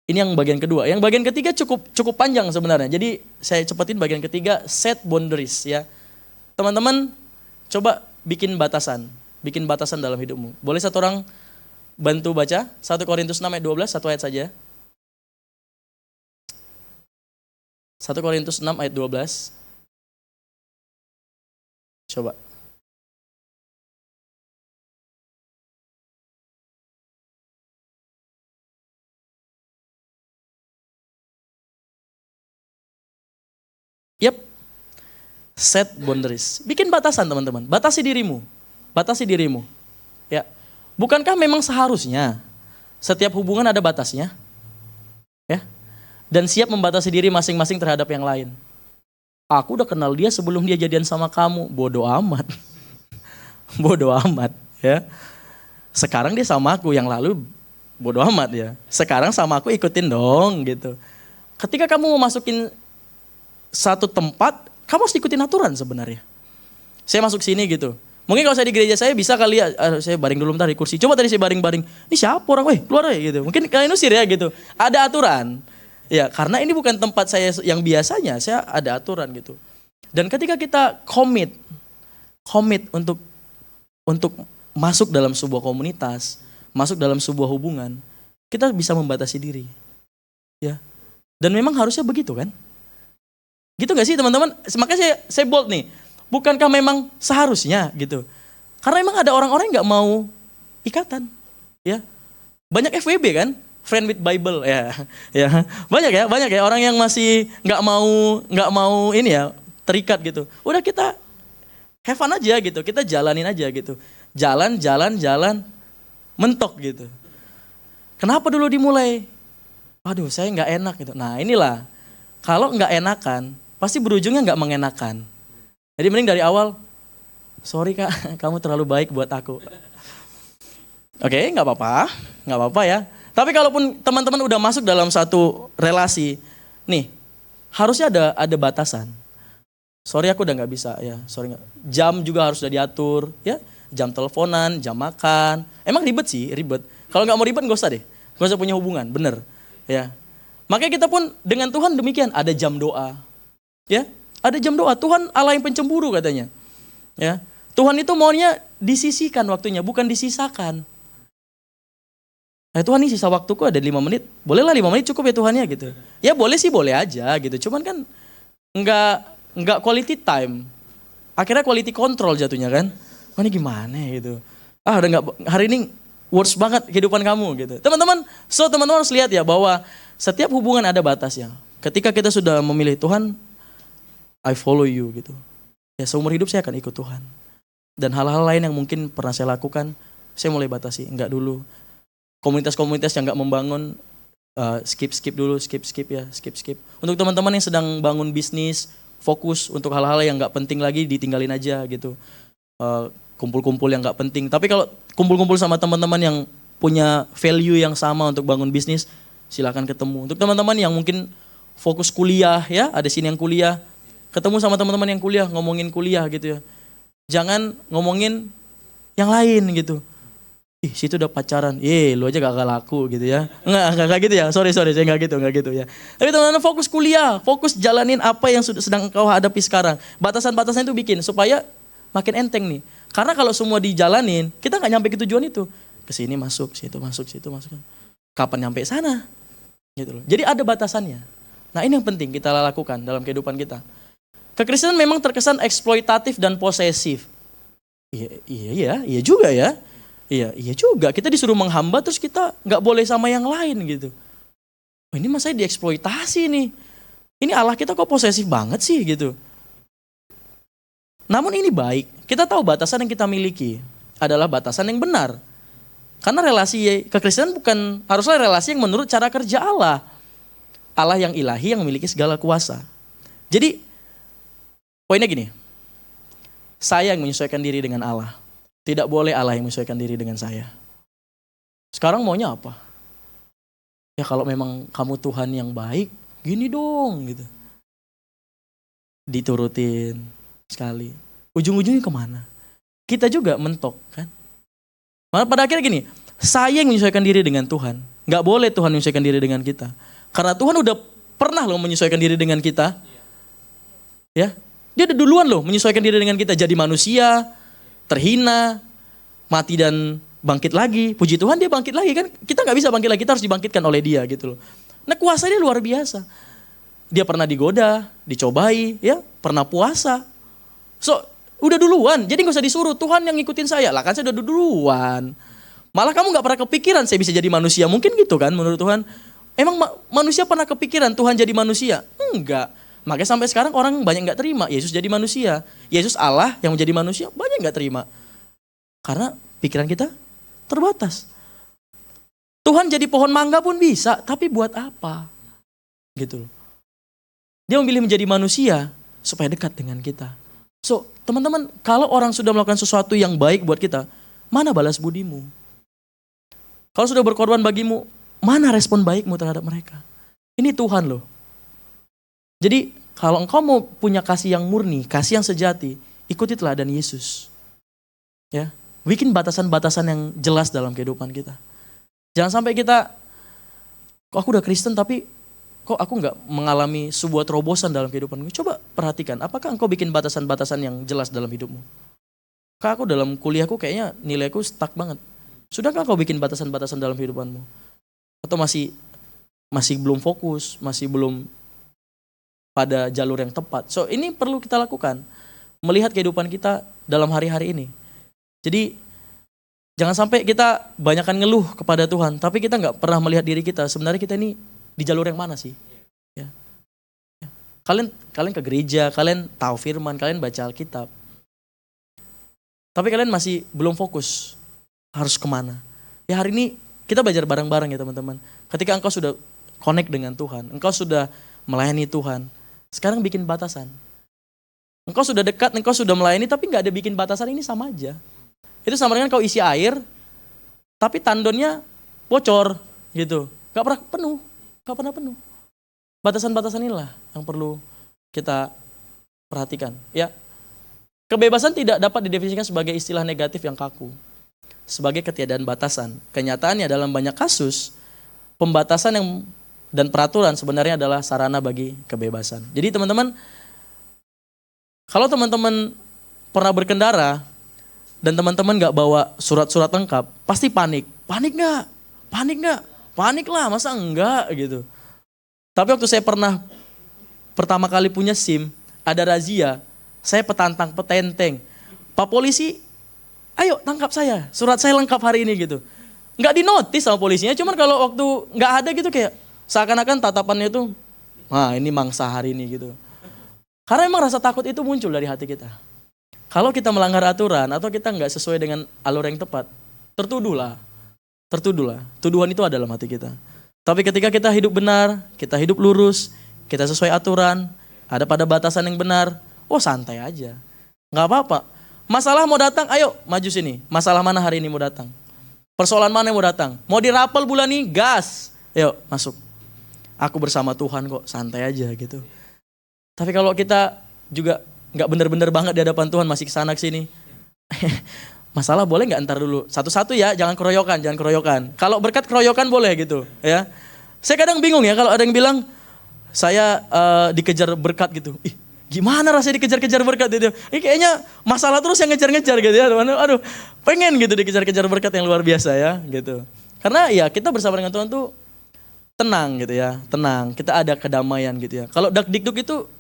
ini yang bagian kedua. Yang bagian ketiga cukup panjang sebenarnya. Jadi saya cepetin bagian ketiga, set boundaries ya. Teman-teman coba bikin batasan dalam hidupmu. Boleh satu orang bantu baca 1 Korintus 6 ayat 12, satu ayat saja. 1 Korintus 6 ayat 12. Coba. Yep. Set boundaries. Bikin batasan teman-teman. Batasi dirimu. Batasi dirimu. Ya. Bukankah memang seharusnya setiap hubungan ada batasnya? Ya. Dan siap membatasi diri masing-masing terhadap yang lain. Aku udah kenal dia sebelum dia jadian sama kamu. Bodoh amat. Bodoh amat. Ya. Sekarang dia sama aku, yang lalu bodoh amat ya. Sekarang sama aku ikutin dong gitu. Ketika kamu mau masukin satu tempat, kamu harus ikutin aturan sebenarnya. Saya masuk sini gitu. Mungkin kalau saya di gereja saya bisa kali ya, saya baring dulu bentar di kursi. Coba tadi saya baring-baring. Ini siapa orang? Weh, keluar ya gitu. Mungkin kalian usir ya gitu. Ada aturan. Ya, karena ini bukan tempat saya yang biasanya, saya ada aturan gitu. Dan ketika kita komit untuk masuk dalam sebuah komunitas, masuk dalam sebuah hubungan, kita bisa membatasi diri. Ya. Dan memang harusnya begitu kan? Gitu gak sih teman-teman? Makanya saya bold nih. Bukankah memang seharusnya gitu? Karena emang ada orang-orang yang nggak mau ikatan, ya. Banyak FWB kan, friend with Bible, ya, ya. Banyak ya orang yang masih nggak mau ini ya terikat gitu. Udah kita have fun aja gitu, kita jalanin aja gitu, jalan, mentok gitu. Kenapa dulu dimulai? Aduh, saya nggak enak gitu. Nah inilah, kalau nggak enakan, pasti berujungnya nggak mengenakan. Jadi mending dari awal, sorry kak, kamu terlalu baik buat aku. Oke, nggak apa-apa ya. Tapi kalaupun teman-teman udah masuk dalam satu relasi, nih harusnya ada batasan. Sorry aku udah nggak bisa ya, sorry nggak. Jam juga harus udah diatur, ya. Jam teleponan, jam makan. Emang ribet sih, ribet. Kalau nggak mau ribet nggak usah deh, nggak usah punya hubungan, bener. Ya, makanya kita pun dengan Tuhan demikian, ada jam doa, ya. Ada jam doa, Tuhan Allah yang pencemburu katanya. Ya, Tuhan itu maunya disisihkan waktunya, bukan disisakan. Tuhan ini sisa waktuku ada 5 menit, bolehlah 5 menit cukup ya Tuhan ya gitu. Ya boleh sih boleh aja gitu, cuman kan enggak quality time. Akhirnya quality control jatuhnya kan. Oh ini gimana gitu. Udah enggak, hari ini worst banget kehidupan kamu gitu. Teman-teman harus lihat ya bahwa setiap hubungan ada batasnya. Ketika kita sudah memilih Tuhan, I follow you gitu. Ya seumur hidup saya akan ikut Tuhan. Dan hal-hal lain yang mungkin pernah saya lakukan, saya mulai batasi. Enggak dulu. Komunitas-komunitas yang enggak membangun, skip dulu, skip. Untuk teman-teman yang sedang bangun bisnis, fokus untuk hal-hal yang enggak penting lagi, ditinggalin aja gitu. Kumpul-kumpul yang enggak penting. Tapi kalau kumpul-kumpul sama teman-teman yang punya value yang sama untuk bangun bisnis, silakan ketemu. Untuk teman-teman yang mungkin fokus kuliah ya, ada sini yang kuliah, ketemu sama teman-teman yang kuliah, ngomongin kuliah gitu ya. Jangan ngomongin yang lain gitu. Situ udah pacaran, lu aja gak laku gitu ya. Enggak gitu ya, sorry saya enggak gitu ya. Tapi teman-teman fokus kuliah, fokus jalanin apa yang sedang kau hadapi sekarang. Batasan-batasan itu bikin supaya makin enteng nih. Karena kalau semua dijalanin, kita gak nyampe ke tujuan itu. Kesini masuk, situ masuk. Kapan nyampe sana? Gitu loh. Jadi ada batasannya. Nah ini yang penting kita lakukan dalam kehidupan kita. Kekristenan memang terkesan eksploitatif dan posesif. Iya juga ya. Iya juga. Kita disuruh menghamba terus kita nggak boleh sama yang lain gitu. Ini mas saya dieksploitasi nih. Ini Allah kita kok posesif banget sih gitu. Namun ini baik. Kita tahu batasan yang kita miliki adalah batasan yang benar. Karena relasi kekristenan bukan haruslah relasi yang menurut cara kerja Allah. Allah yang ilahi yang memiliki segala kuasa. Jadi poinnya gini. Saya yang menyesuaikan diri dengan Allah. Tidak boleh Allah yang menyesuaikan diri dengan saya. Sekarang maunya apa? Ya kalau memang kamu Tuhan yang baik, gini dong gitu. Diturutin sekali. Ujung-ujungnya kemana? Kita juga mentok kan. Malah pada akhirnya gini, saya yang menyesuaikan diri dengan Tuhan. Gak boleh Tuhan menyesuaikan diri dengan kita. Karena Tuhan udah pernah loh menyesuaikan diri dengan kita. Ya, dia udah duluan loh menyesuaikan diri dengan kita. Jadi manusia, terhina, mati dan bangkit lagi. Puji Tuhan dia bangkit lagi kan. Kita gak bisa bangkit lagi, kita harus dibangkitkan oleh dia gitu loh. Nah kuasanya luar biasa. Dia pernah digoda, dicobai, ya pernah puasa. So, udah duluan, jadi gak usah disuruh, Tuhan yang ngikutin saya. Lah kan saya udah duluan. Malah kamu gak pernah kepikiran saya bisa jadi manusia. Mungkin gitu kan menurut Tuhan. Emang manusia pernah kepikiran Tuhan jadi manusia? Enggak. Makanya sampai sekarang orang banyak gak terima Yesus jadi manusia. Yesus Allah yang menjadi manusia banyak gak terima. Karena pikiran kita terbatas. Tuhan jadi pohon mangga pun bisa, tapi buat apa? Gitu loh. Dia memilih menjadi manusia supaya dekat dengan kita. So, teman-teman, kalau orang sudah melakukan sesuatu yang baik buat kita, mana balas budimu? Kalau sudah berkorban bagimu, mana respon baikmu terhadap mereka? Ini Tuhan loh. Jadi, kalau engkau mau punya kasih yang murni, kasih yang sejati, ikuti teladan Yesus. Ya, bikin batasan-batasan yang jelas dalam kehidupan kita. Jangan sampai kita, kok aku udah Kristen tapi kok aku nggak mengalami sebuah terobosan dalam kehidupanku. Coba perhatikan, apakah engkau bikin batasan-batasan yang jelas dalam hidupmu? Kak aku dalam kuliahku kayaknya nilaiku stuck banget. Sudahkah kau bikin batasan-batasan dalam kehidupanmu? Atau masih belum fokus, masih belum pada jalur yang tepat. So ini perlu kita lakukan. Melihat kehidupan kita dalam hari-hari ini. Jadi jangan sampai kita banyakkan ngeluh kepada Tuhan, tapi kita nggak pernah melihat diri kita. Sebenarnya kita ini di jalur yang mana sih? Ya. Kalian ke gereja, kalian tahu firman, kalian baca Alkitab. Tapi kalian masih belum fokus harus kemana. Ya hari ini kita belajar bareng-bareng ya teman-teman. Ketika engkau sudah connect dengan Tuhan, engkau sudah melayani Tuhan, sekarang bikin batasan. Engkau sudah dekat, engkau sudah melayani, tapi nggak ada bikin batasan, ini sama aja. Itu sama dengan kau isi air, tapi tandonnya bocor gitu. Gak pernah penuh. Batasan-batasan inilah yang perlu kita perhatikan. Ya, kebebasan tidak dapat didefinisikan sebagai istilah negatif yang kaku, sebagai ketiadaan batasan. Kenyataannya dalam banyak kasus, pembatasan dan peraturan sebenarnya adalah sarana bagi kebebasan. Jadi teman-teman, kalau teman-teman pernah berkendara dan teman-teman gak bawa surat-surat lengkap, pasti panik. Panik gak? Panik lah, masa enggak gitu. Tapi waktu saya pertama kali punya SIM, ada razia, saya petenteng. Pak polisi, ayo tangkap saya, surat saya lengkap hari ini gitu. Nggak dinotis sama polisinya, cuman kalau waktu nggak ada gitu kayak seakan-akan tatapannya itu, wah ini mangsa hari ini gitu. Karena emang rasa takut itu muncul dari hati kita. Kalau kita melanggar aturan atau kita nggak sesuai dengan alur yang tepat, tertuduhlah. Tuduhan itu ada dalam hati kita. Tapi ketika kita hidup benar, kita hidup lurus, kita sesuai aturan, ada pada batasan yang benar, santai aja. Nggak apa-apa. Masalah mau datang, ayo maju sini. Masalah mana hari ini mau datang? Persoalan mana yang mau datang? Mau dirapel bulan ini, gas. Yuk masuk. Aku bersama Tuhan kok, santai aja gitu. Tapi kalau kita juga nggak bener-bener banget di hadapan Tuhan, masih kesana kesini. Masalah boleh nggak ntar dulu? Satu-satu ya, jangan keroyokan. Kalau berkat keroyokan boleh gitu ya. Saya kadang bingung ya kalau ada yang bilang, saya dikejar berkat gitu. Ih, gimana rasanya dikejar-kejar berkat gitu. Ini kayaknya masalah terus yang ngejar-ngejar gitu ya. Aduh, pengen gitu dikejar-kejar berkat yang luar biasa ya gitu. Karena ya kita bersama dengan Tuhan tuh tenang gitu ya, tenang. Kita ada kedamaian gitu ya. Kalau dak-dikduk itu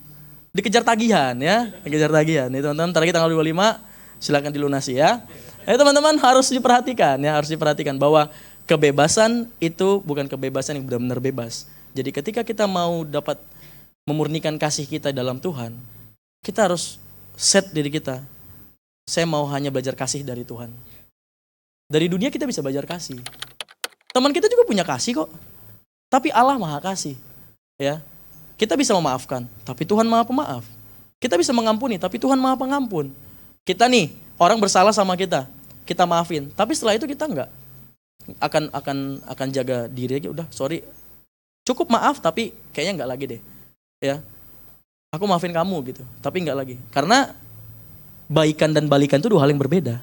dikejar tagihan ya, dikejar tagihan. Nih teman-teman, ntar lagi tanggal 25 silakan dilunasi ya. Teman-teman harus diperhatikan ya, harus diperhatikan bahwa kebebasan itu bukan kebebasan yang benar-benar bebas. Jadi ketika kita mau dapat memurnikan kasih kita dalam Tuhan, kita harus set diri kita. Saya mau hanya belajar kasih dari Tuhan. Dari dunia kita bisa belajar kasih. Teman kita juga punya kasih kok. Tapi Allah Maha Kasih. Ya. Kita bisa memaafkan, tapi Tuhan Maha Pemaaf. Kita bisa mengampuni, tapi Tuhan Maha Pengampun. Kita nih, orang bersalah sama kita maafin. Tapi setelah itu kita enggak akan jaga diri aja, udah sorry. Cukup maaf tapi kayaknya enggak lagi deh. Ya. Aku maafin kamu gitu, tapi enggak lagi. Karena baikan dan balikan itu dua hal yang berbeda.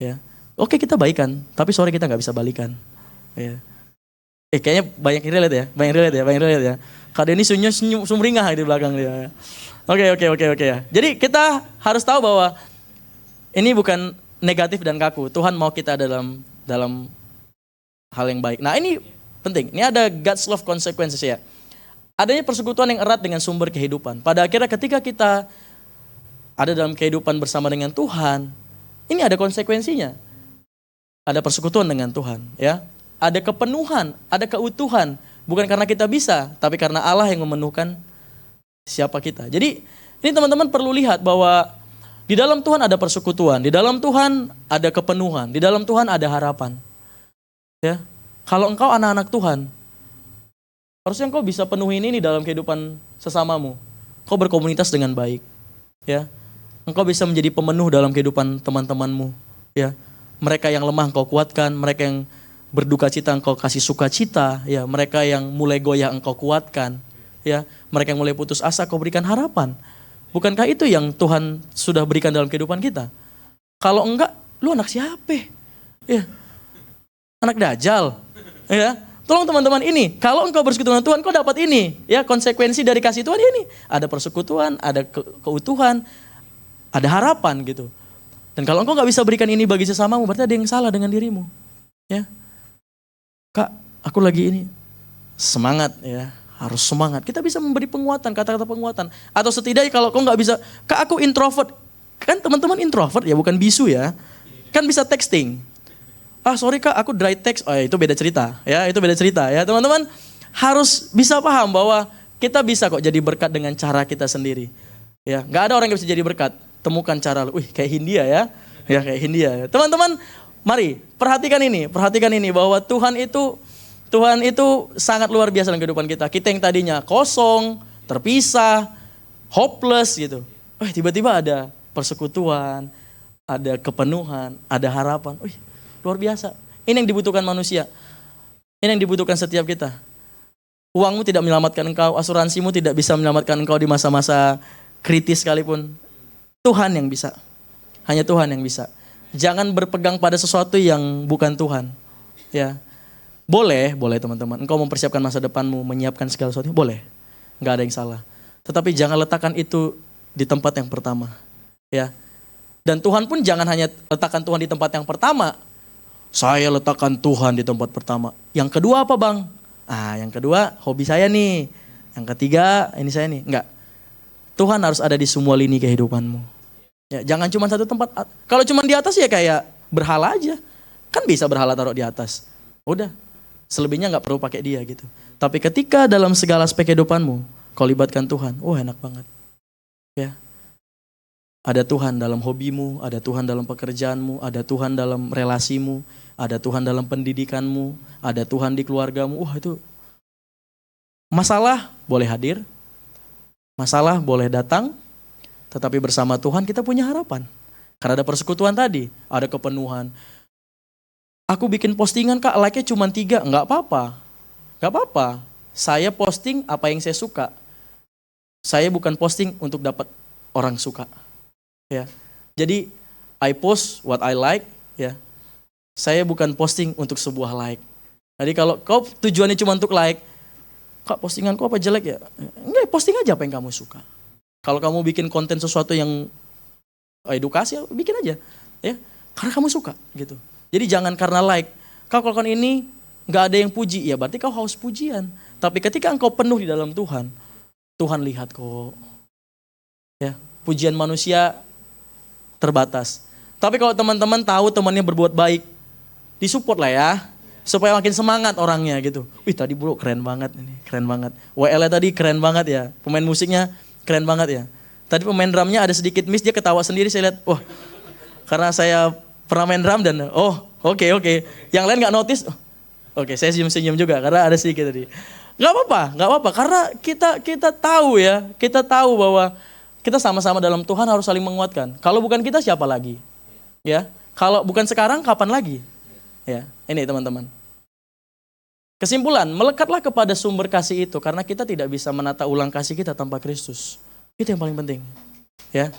Ya. Oke, kita baikan, tapi sorry kita enggak bisa balikan. Ya. Kayaknya banyak yang relate ya. Kak Denny sumringah di belakang dia. Oke ya. Jadi kita harus tahu bahwa ini bukan negatif dan kaku. Tuhan mau kita dalam hal yang baik. Nah ini penting. Ini ada God's love consequences ya. Adanya persekutuan yang erat dengan sumber kehidupan. Pada akhirnya ketika kita ada dalam kehidupan bersama dengan Tuhan, ini ada konsekuensinya. Ada persekutuan dengan Tuhan ya. Ada kepenuhan, ada keutuhan. Bukan karena kita bisa, tapi karena Allah yang memenuhkan siapa kita. Jadi ini teman-teman perlu lihat bahwa di dalam Tuhan ada persekutuan, di dalam Tuhan ada kepenuhan, di dalam Tuhan ada harapan. Ya, kalau engkau anak-anak Tuhan, harusnya engkau bisa penuhin ini dalam kehidupan sesamamu. Kau berkomunitas dengan baik, ya. Engkau bisa menjadi pemenuh dalam kehidupan teman-temanmu, ya. Mereka yang lemah engkau kuatkan, mereka yang berduka cita engkau kasih sukacita, ya. Mereka yang mulai goyah engkau kuatkan, ya. Mereka yang mulai putus asa kau berikan harapan. Bukankah itu yang Tuhan sudah berikan dalam kehidupan kita? Kalau enggak, lu anak siapa? Ya. Anak dajal. Ya. Tolong teman-teman ini, kalau engkau bersekutu dengan Tuhan, kau dapat ini. Ya, konsekuensi dari kasih Tuhan ini. Ada persekutuan, ada keutuhan, ada harapan gitu. Dan kalau engkau gak bisa berikan ini bagi sesamamu, berarti ada yang salah dengan dirimu. Ya. Kak, aku lagi ini. Semangat ya. Harus semangat. Kita bisa memberi penguatan, kata-kata penguatan. Atau setidaknya kalau kau nggak bisa, Kak aku introvert. Kan teman-teman introvert ya, bukan bisu ya. Kan bisa texting. Ah sorry kak, aku dry text. Oh itu beda cerita. Ya itu beda cerita ya. Teman-teman harus bisa paham bahwa kita bisa kok jadi berkat dengan cara kita sendiri. Ya, nggak ada orang yang bisa jadi berkat. Temukan cara lu. Wih kayak Hindia ya. Ya kayak Hindia. Teman-teman, mari perhatikan ini bahwa Tuhan itu sangat luar biasa dalam kehidupan kita. Kita yang tadinya kosong, terpisah, hopeless gitu. Tiba-tiba ada persekutuan, ada kepenuhan, ada harapan. Luar biasa. Ini yang dibutuhkan manusia. Ini yang dibutuhkan setiap kita. Uangmu tidak menyelamatkan engkau, asuransimu tidak bisa menyelamatkan engkau di masa-masa kritis sekalipun. Tuhan yang bisa. Hanya Tuhan yang bisa. Jangan berpegang pada sesuatu yang bukan Tuhan. Ya. Boleh teman-teman. Engkau mempersiapkan masa depanmu, menyiapkan segala sesuatu, boleh. Enggak ada yang salah. Tetapi jangan letakkan itu di tempat yang pertama. Ya. Dan Tuhan pun jangan hanya letakkan Tuhan di tempat yang pertama. Saya letakkan Tuhan di tempat pertama. Yang kedua apa bang? Yang kedua hobi saya nih. Yang ketiga ini saya nih. Enggak. Tuhan harus ada di semua lini kehidupanmu. Ya, jangan cuma satu tempat. Kalau cuma di atas ya kayak berhala aja. Kan bisa berhala taruh di atas. Udah. Selebihnya nggak perlu pakai dia gitu. Tapi ketika dalam segala aspek kehidupanmu kau libatkan Tuhan. Enak banget. Ya. Ada Tuhan dalam hobimu, ada Tuhan dalam pekerjaanmu, ada Tuhan dalam relasimu, ada Tuhan dalam pendidikanmu, ada Tuhan di keluargamu. Itu masalah boleh hadir, masalah boleh datang, tetapi bersama Tuhan kita punya harapan. Karena ada persekutuan tadi, ada kepenuhan. Aku bikin postingan kak, like-nya cuma 3, nggak apa-apa. Nggak apa-apa, saya posting apa yang saya suka. Saya bukan posting untuk dapat orang suka. Ya. Jadi I post what I like, ya. Saya bukan posting untuk sebuah like. Jadi kalau kau tujuannya cuma untuk like, kak postinganku apa jelek ya? Enggak, posting aja apa yang kamu suka. Kalau kamu bikin konten sesuatu yang edukasi, bikin aja, ya. Karena kamu suka, gitu. Jadi jangan karena like. Kau lakukan ini nggak ada yang puji, ya berarti kau haus pujian. Tapi ketika engkau penuh di dalam Tuhan, Tuhan lihat kok. Ya, pujian manusia terbatas. Tapi kalau teman-teman tahu temannya berbuat baik, disupport lah ya, supaya makin semangat orangnya gitu. Tadi bro keren banget ini, keren banget. WL tadi keren banget ya, pemain musiknya keren banget ya. Tadi pemain drumnya ada sedikit miss, dia ketawa sendiri, saya lihat, karena saya pernah main drum dan oke. Yang lain nggak notice, oke, saya senyum-senyum juga karena ada sedikit tadi. Nggak apa-apa, karena kita tahu ya, kita tahu bahwa kita sama-sama dalam Tuhan harus saling menguatkan. Kalau bukan kita siapa lagi? Ya, kalau bukan sekarang kapan lagi? Ya, ini teman-teman. Kesimpulan, melekatlah kepada sumber kasih itu karena kita tidak bisa menata ulang kasih kita tanpa Kristus. Itu yang paling penting. Ya.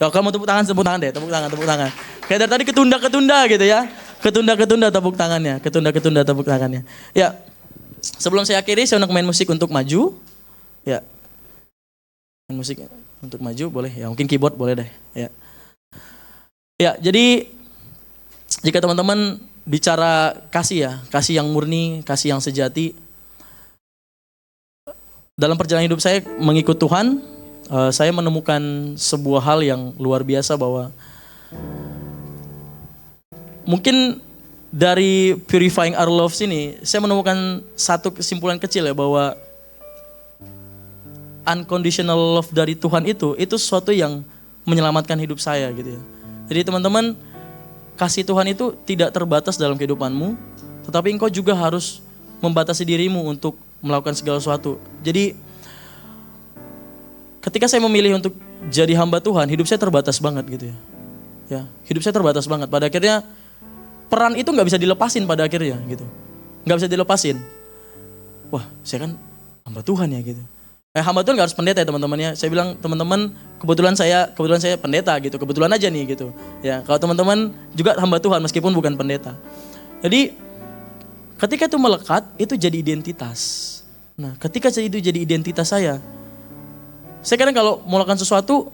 Kamu tepuk tangan deh, tepuk tangan. Kayak dari tadi ketunda gitu ya. Ketunda tepuk tangannya. Ya. Sebelum saya akhiri, saya untuk main musik untuk maju. Ya. Main musik untuk maju boleh ya, mungkin keyboard boleh deh ya. Ya, jadi jika teman-teman bicara kasih ya, kasih yang murni, kasih yang sejati. Dalam perjalanan hidup saya mengikut Tuhan, saya menemukan sebuah hal yang luar biasa bahwa mungkin dari Purifying Our Love sini, saya menemukan satu kesimpulan kecil ya bahwa unconditional love dari Tuhan itu sesuatu yang menyelamatkan hidup saya gitu ya. Jadi teman-teman, kasih Tuhan itu tidak terbatas dalam kehidupanmu, tetapi engkau juga harus membatasi dirimu untuk melakukan segala sesuatu. Jadi ketika saya memilih untuk jadi hamba Tuhan, hidup saya terbatas banget gitu ya. Ya, hidup saya terbatas banget. Pada akhirnya peran itu nggak bisa dilepasin pada akhirnya gitu. Nggak bisa dilepasin. Saya kan hamba Tuhan ya gitu. Hamba Tuhan gak harus pendeta ya teman-teman ya. Saya bilang teman-teman, kebetulan saya pendeta gitu. Kebetulan aja nih gitu. Ya, kalau teman-teman juga hamba Tuhan meskipun bukan pendeta. Jadi ketika itu melekat, itu jadi identitas. Nah, ketika itu jadi identitas saya kadang kalau mau lakukan sesuatu,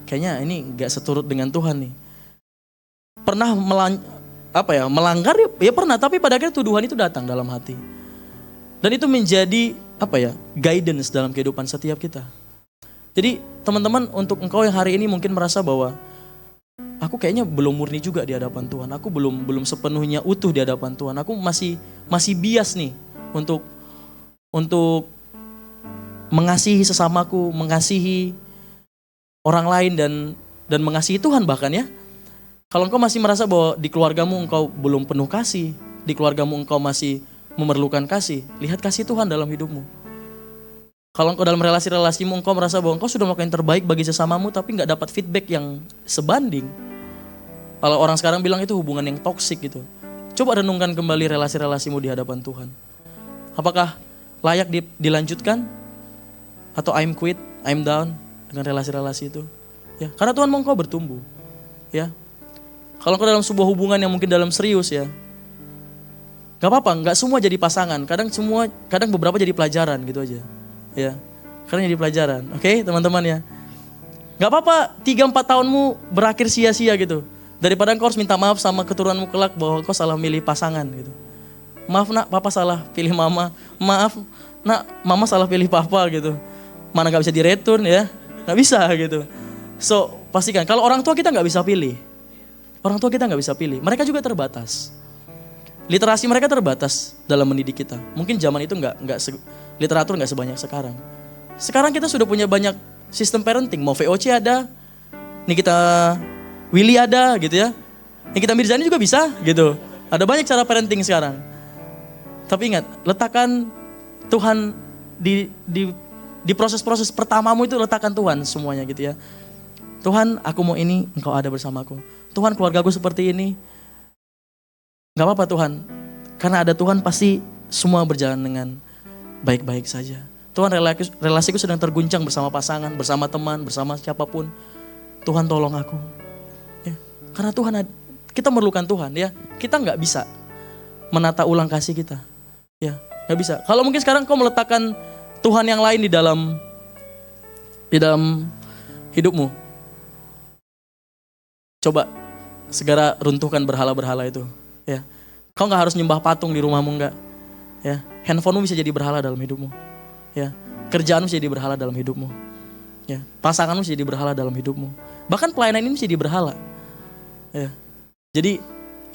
kayaknya ini gak seturut dengan Tuhan nih. Pernah melanggar ya pernah, tapi pada akhirnya tuduhan itu datang dalam hati. Dan itu menjadi guidance dalam kehidupan setiap kita. Jadi teman-teman, untuk engkau yang hari ini mungkin merasa bahwa aku aku kayaknya belum murni juga di hadapan Tuhan. Aku belum sepenuhnya utuh di hadapan Tuhan. Aku masih bias nih untuk mengasihi sesamaku, mengasihi orang lain dan mengasihi Tuhan bahkan ya. Kalau engkau masih merasa bahwa di keluargamu engkau belum penuh kasih, di keluargamu engkau masih memerlukan kasih, lihat kasih Tuhan dalam hidupmu. Kalau engkau dalam relasi-relasimu engkau merasa bahwa engkau sudah melakukan yang terbaik bagi sesamamu tapi gak dapat feedback yang sebanding. Kalau orang sekarang bilang itu hubungan yang toksik gitu. Coba renungkan kembali relasi-relasimu di hadapan Tuhan. Apakah layak dilanjutkan? Atau I'm quit, I'm down dengan relasi-relasi itu? Ya, karena Tuhan mau engkau bertumbuh. Ya. Kalau engkau dalam sebuah hubungan yang mungkin dalam serius ya, gak apa-apa, gak semua jadi pasangan. Kadang beberapa jadi pelajaran gitu aja. Ya, kadang jadi pelajaran. Oke, teman-teman ya. Gak apa-apa 3-4 tahunmu berakhir sia-sia gitu. Daripada engkau harus minta maaf sama keturunanmu kelak bahwa engkau salah milih pasangan gitu. Maaf nak, papa salah pilih mama. Maaf nak, mama salah pilih papa gitu. Mana gak bisa direturn ya. Gak bisa gitu. So, pastikan. Kalau orang tua kita gak bisa pilih. Orang tua kita gak bisa pilih. Mereka juga terbatas. Literasi mereka terbatas dalam mendidik kita. Mungkin zaman itu literatur nggak sebanyak sekarang. Sekarang kita sudah punya banyak sistem parenting. Mau VOC ada, Nikita Willy ada gitu ya. Nikita Mirzani juga bisa gitu. Ada banyak cara parenting sekarang. Tapi ingat, letakkan Tuhan di proses-proses pertamamu itu, letakkan Tuhan semuanya gitu ya. Tuhan, aku mau ini, engkau ada bersamaku. Tuhan, keluargaku seperti ini. Gak apa-apa Tuhan, karena ada Tuhan pasti semua berjalan dengan baik-baik saja. Tuhan, relasiku sedang terguncang bersama pasangan, bersama teman, bersama siapapun. Tuhan tolong aku. Ya, karena Tuhan, kita memerlukan Tuhan ya. Kita gak bisa menata ulang kasih kita. Ya, gak bisa. Kalau mungkin sekarang kau meletakkan Tuhan yang lain di dalam hidupmu. Coba segera runtuhkan berhala-berhala itu. Ya, kau nggak harus nyembah patung di rumahmu nggak. Ya, handphonemu bisa jadi berhala dalam hidupmu. Ya, kerjaanmu bisa jadi berhala dalam hidupmu. Ya, pasanganmu bisa jadi berhala dalam hidupmu. Bahkan pelayanan ini bisa jadi berhala. Ya, jadi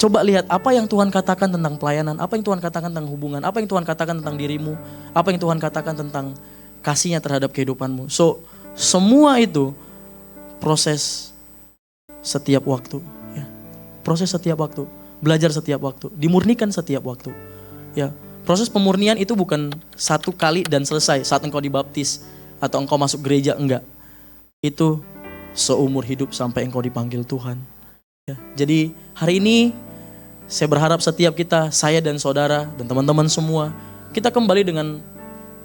coba lihat apa yang Tuhan katakan tentang pelayanan, apa yang Tuhan katakan tentang hubungan, apa yang Tuhan katakan tentang dirimu, apa yang Tuhan katakan tentang kasihnya terhadap kehidupanmu. So, semua itu proses setiap waktu. Ya, proses setiap waktu. Belajar setiap waktu, dimurnikan setiap waktu. Ya, proses pemurnian itu bukan satu kali dan selesai saat engkau dibaptis atau engkau masuk gereja, enggak. Itu seumur hidup sampai engkau dipanggil Tuhan. Ya, jadi hari ini saya berharap setiap kita, saya dan saudara dan teman-teman semua, kita kembali dengan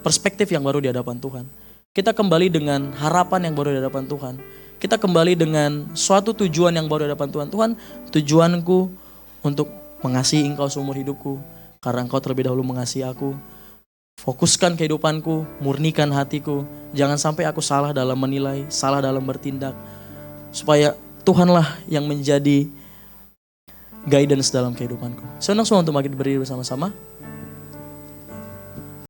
perspektif yang baru di hadapan Tuhan. Kita kembali dengan harapan yang baru di hadapan Tuhan. Kita kembali dengan suatu tujuan yang baru di hadapan Tuhan. Tuhan, tujuanku untuk mengasihi engkau seumur hidupku, karena engkau terlebih dahulu mengasihi aku. Fokuskan kehidupanku, murnikan hatiku. Jangan sampai aku salah dalam menilai, salah dalam bertindak. Supaya Tuhanlah yang menjadi guidance dalam kehidupanku. Saya undang semua untuk makin berdiri bersama-sama.